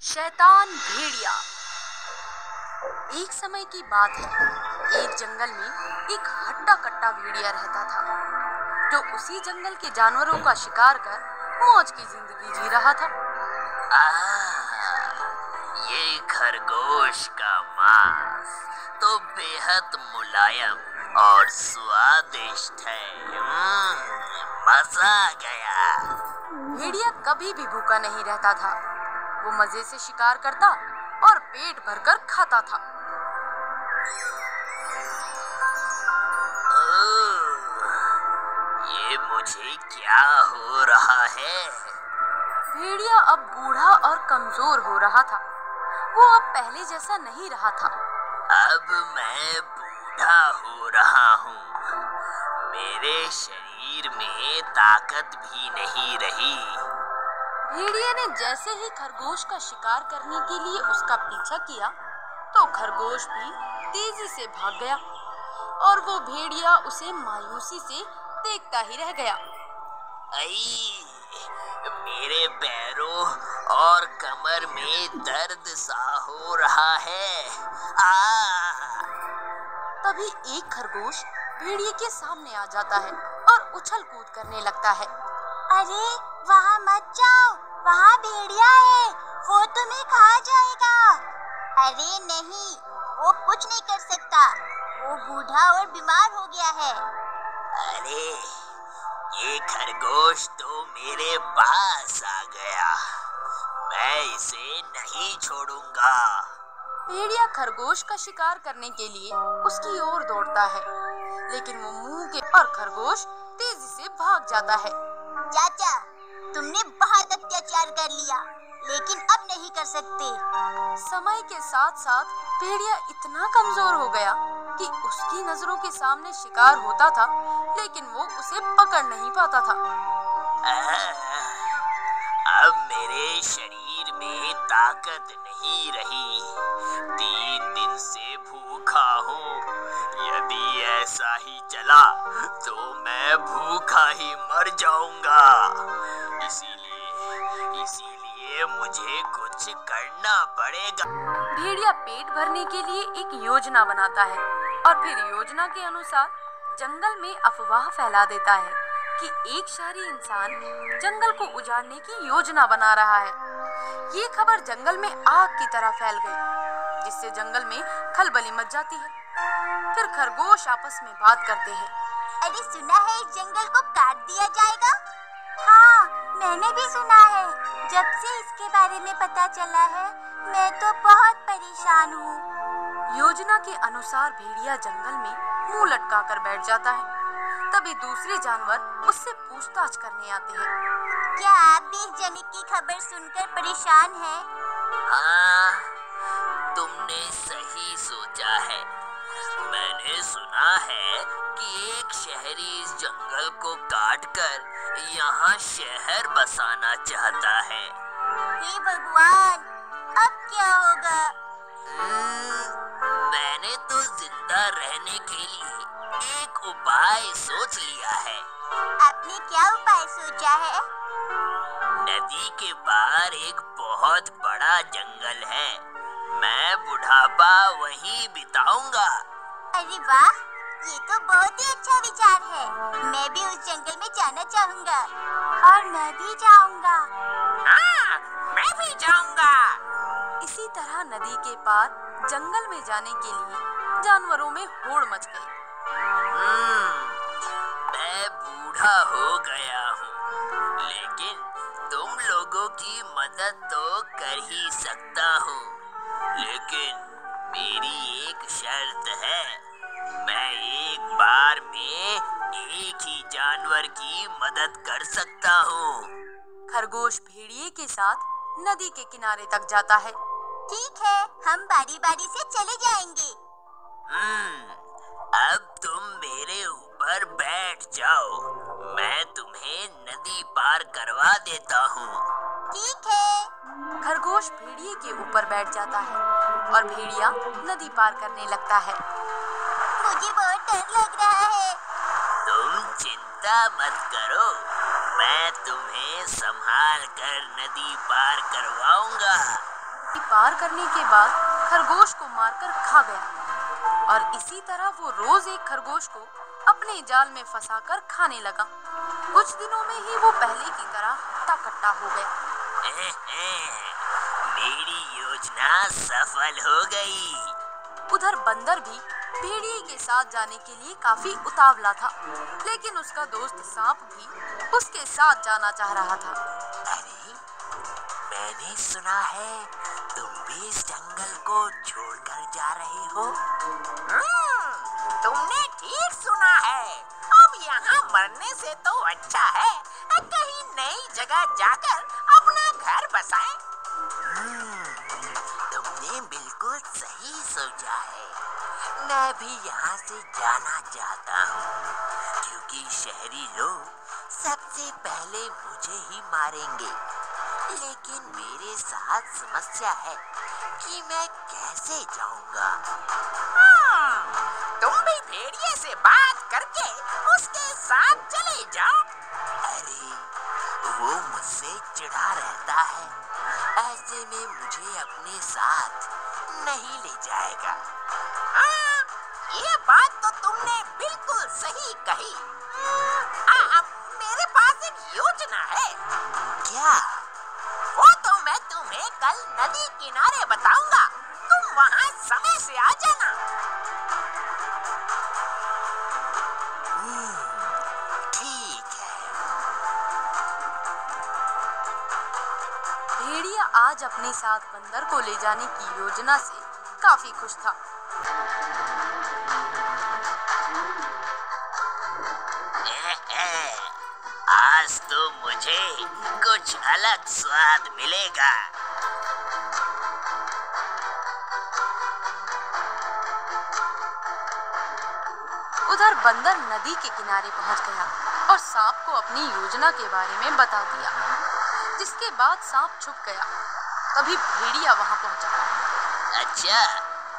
शैतान भेड़िया। एक समय की बात है, एक जंगल में एक हट्टा कट्टा भेड़िया रहता था जो उसी जंगल के जानवरों का शिकार कर मौज की जिंदगी जी रहा था। ये खरगोश का मांस तो बेहद मुलायम और स्वादिष्ट है। मजा आ गया। भेड़िया कभी भी भूखा नहीं रहता था। वो मजे से शिकार करता और पेट भरकर खाता था। ये मुझे क्या हो रहा है? भेड़िया अब बूढ़ा और कमजोर हो रहा था। वो अब पहले जैसा नहीं रहा था। अब मैं बूढ़ा हो रहा हूँ। मेरे शरीर में ताकत भी नहीं रही। भेड़िया ने जैसे ही खरगोश का शिकार करने के लिए उसका पीछा किया तो खरगोश भी तेजी से भाग गया और वो भेड़िया उसे मायूसी से देखता ही रह गया। मेरे पैरों और कमर में दर्द सा हो रहा है। तभी एक खरगोश भेड़िए के सामने आ जाता है और उछल कूद करने लगता है। अरे वहाँ मत जाओ, वहाँ भेड़िया है, वो तुम्हें खा जाएगा। अरे नहीं, वो कुछ नहीं कर सकता, वो बूढ़ा और बीमार हो गया है। अरे ये खरगोश तो मेरे पास आ गया, मैं इसे नहीं छोड़ूंगा। भेड़िया खरगोश का शिकार करने के लिए उसकी ओर दौड़ता है, लेकिन वो मुंह के और खरगोश तेजी से भाग जाता है। चाचा, तुमने बहुत अत्याचार कर लिया, लेकिन अब नहीं कर सकते। समय के साथ साथ भेड़िया इतना कमजोर हो गया कि उसकी नजरों के सामने शिकार होता था, लेकिन वो उसे पकड़ नहीं पाता था। अब मेरे शरीर में ताकत नहीं रही। 3 दिन से भूखा हूँ। यदि ऐसा ही चला तो मैं भूखा ही मर जाऊंगा। इसीलिए मुझे कुछ करना पड़ेगा। भेड़िया पेट भरने के लिए एक योजना बनाता है और फिर योजना के अनुसार जंगल में अफवाह फैला देता है कि एक शहरी इंसान जंगल को उजाड़ने की योजना बना रहा है। ये खबर जंगल में आग की तरह फैल गई, जिससे जंगल में खलबली मच जाती है। फिर खरगोश आपस में बात करते हैं। अरे सुना है इस जंगल को काट दिया जाएगा? हाँ, मैंने भी सुना है। जब से इसके बारे में पता चला है, मैं तो बहुत परेशान हूँ। योजना के अनुसार भेड़िया जंगल में मुंह लटका कर बैठ जाता है। तभी दूसरे जानवर उससे पूछताछ करने आते हैं। क्या आप भी इस जंगल की खबर सुनकर परेशान हैं? हाँ, तुमने सही सोचा है। मैंने सुना है कि एक शहरी इस जंगल को काटकर यहाँ शहर बसाना चाहता है। हे भगवान, अब क्या होगा? मैंने तो जिंदा रहने के लिए एक उपाय सोच लिया है। आपने क्या उपाय सोचा है? नदी के पार एक बहुत बड़ा जंगल है। मैं बुढ़ापा वहीं बिताऊंगा। अरे वाह, ये तो बहुत ही अच्छा विचार है। मैं भी उस जंगल में जाना चाहूँगा। और मैं भी जाऊँगा। हाँ, मैं भी जाऊँगा। इसी तरह नदी के पार जंगल में जाने के लिए जानवरों में होड़ मच गई। मैं बूढ़ा हो गया हूँ, लेकिन तुम लोगों की मदद तो कर ही सकता हूँ। लेकिन मेरी एक शर्त है, मैं एक बार में एक ही जानवर की मदद कर सकता हूँ। खरगोश भेड़िए के साथ नदी के किनारे तक जाता है। ठीक है, हम बारी बारी से चले जाएंगे। अब तुम मेरे ऊपर बैठ जाओ, मैं तुम्हें नदी पार करवा देता हूँ। ठीक है। खरगोश भेड़िए के ऊपर बैठ जाता है और भेड़िया नदी पार करने लगता है। मुझे बहुत डर लग रहा है। तुम चिंता मत करो, मैं तुम्हें संभाल कर नदी पार करवाऊंगा। पार करने के बाद खरगोश को मारकर खा गया और इसी तरह वो रोज एक खरगोश को अपने जाल में फंसाकर खाने लगा। कुछ दिनों में ही वो पहले की तरह हट्टा कट्टा हो गया। मेरी योजना सफल हो गई। उधर बंदर भी भेड़िए के साथ जाने के लिए काफी उतावला था, लेकिन उसका दोस्त सांप भी उसके साथ जाना चाह रहा था। अरे, मैंने सुना है तुम भी इस जंगल को छोड़कर जा रहे हो। तुमने ठीक सुना है। अब यहाँ मरने से तो अच्छा है कहीं नई जगह जाकर अपना घर बसाएं। तुमने बिल्कुल सही सोचा है। मैं भी यहाँ से जाना चाहता हूँ, क्योंकि शहरी लोग सबसे पहले मुझे ही मारेंगे। लेकिन मेरे साथ समस्या है कि मैं कैसे जाऊँगा। तुम भी भेड़िए से बात करके उसके साथ चले जाओ। अरे, वो मुझसे चिढ़ा रहता है, ऐसे में मुझे अपने साथ नहीं ले जाएगा। ये बात तो तुमने बिल्कुल सही कही। मेरे पास एक योजना है। क्या? वो तो मैं तुम्हें कल नदी किनारे बताऊंगा। तुम वहाँ समय से आ जाना। ठीक है। भेड़िया आज अपने साथ बंदर को ले जाने की योजना से काफी खुश था। आज तो मुझे कुछ अलग स्वाद मिलेगा। उधर बंदर नदी के किनारे पहुंच गया और सांप को अपनी योजना के बारे में बता दिया, जिसके बाद सांप छुप गया। तभी भेड़िया वहां पहुंचा। अच्छा,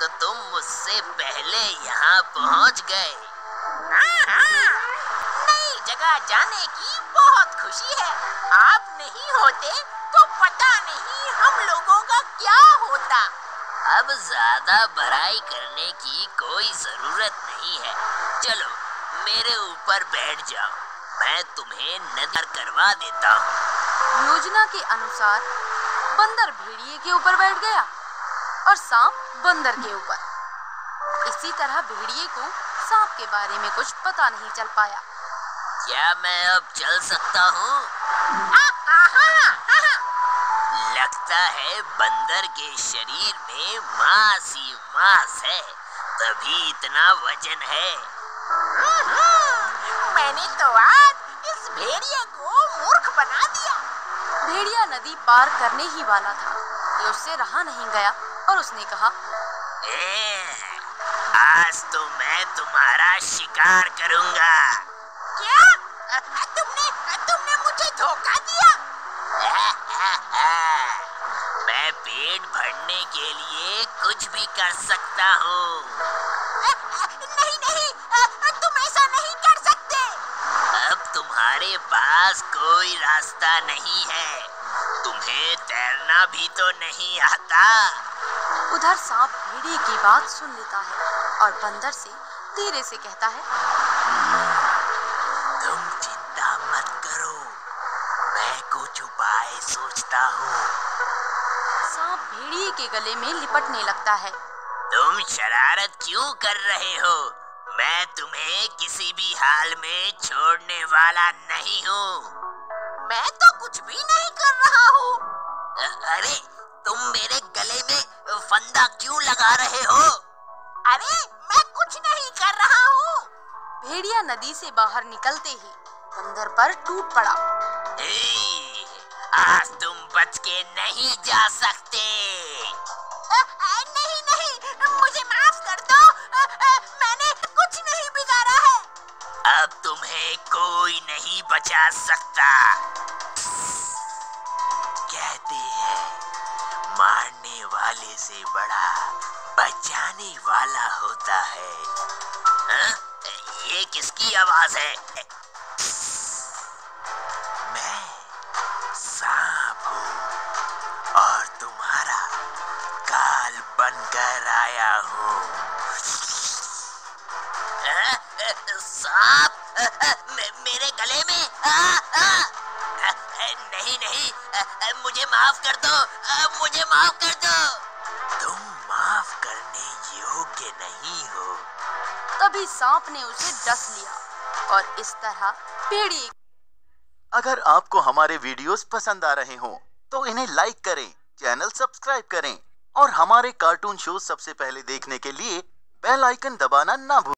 तो तुम मुझसे पहले यहाँ पहुँच गए। नई जगह जाने की बहुत खुशी है। आप नहीं होते तो पता नहीं हम लोगों का क्या होता। अब ज्यादा बड़ाई करने की कोई जरूरत नहीं है। चलो मेरे ऊपर बैठ जाओ, मैं तुम्हें नदी करवा देता हूँ। योजना के अनुसार बंदर भेड़िए के ऊपर बैठ गया और सांप बंदर के ऊपर। इसी तरह भेड़िए को सांप के बारे में कुछ पता नहीं चल पाया। क्या मैं अब चल सकता हूँ? लगता है बंदर के शरीर में मांस ही मांस है, तभी इतना वजन है। मैंने तो आज इस भेड़िए को मूर्ख बना दिया। भेड़िया नदी पार करने ही वाला था कि उससे रहा नहीं गया और उसने कहा, आज तो मैं तुम्हारा शिकार करूंगा। क्या? तुमने मुझे धोखा दिया? मैं पेट भरने के लिए कुछ भी कर सकता हूँ। नहीं, तुम ऐसा नहीं कर सकते। अब तुम्हारे पास कोई रास्ता नहीं है। तुम्हें तैरना भी तो नहीं आता। उधर सांप भेड़िए की बात सुन लेता है और बंदर से धीरे से कहता है, तुम चिंता मत करो, मैं कुछ उपाय सोचता हूँ। सांप भेड़िए के गले में लिपटने लगता है। तुम शरारत क्यों कर रहे हो? मैं तुम्हें किसी भी हाल में छोड़ने वाला नहीं हूँ। मैं तो कुछ भी नहीं कर रहा हूँ। अरे, तुम मेरे गले में फंदा क्यों लगा रहे हो? अरे, मैं कुछ नहीं कर रहा हूँ। भेड़िया नदी से बाहर निकलते ही बंदर पर टूट पड़ा। आज तुम बच के नहीं जा सकते। नहीं, मुझे माफ कर दो। मैंने कुछ नहीं बिगाड़ा है। अब तुम्हें कोई नहीं बचा सकता। कहते हैं मारने वाले से बड़ा बचाने वाला होता है। ये किसकी आवाज है? मैं सांप हूँ और तुम्हारा हूँ। सांप मेरे गले में। नहीं नहीं, मुझे माफ कर दो, मुझे माफ कर दो। तुम माफ करने योग्य नहीं हो। तभी सांप ने उसे डस लिया और इस तरह भेड़िए। अगर आपको हमारे वीडियोस पसंद आ रहे हों तो इन्हें लाइक करें, चैनल सब्सक्राइब करें और हमारे कार्टून शो सबसे पहले देखने के लिए बेल आइकन दबाना ना भूलें।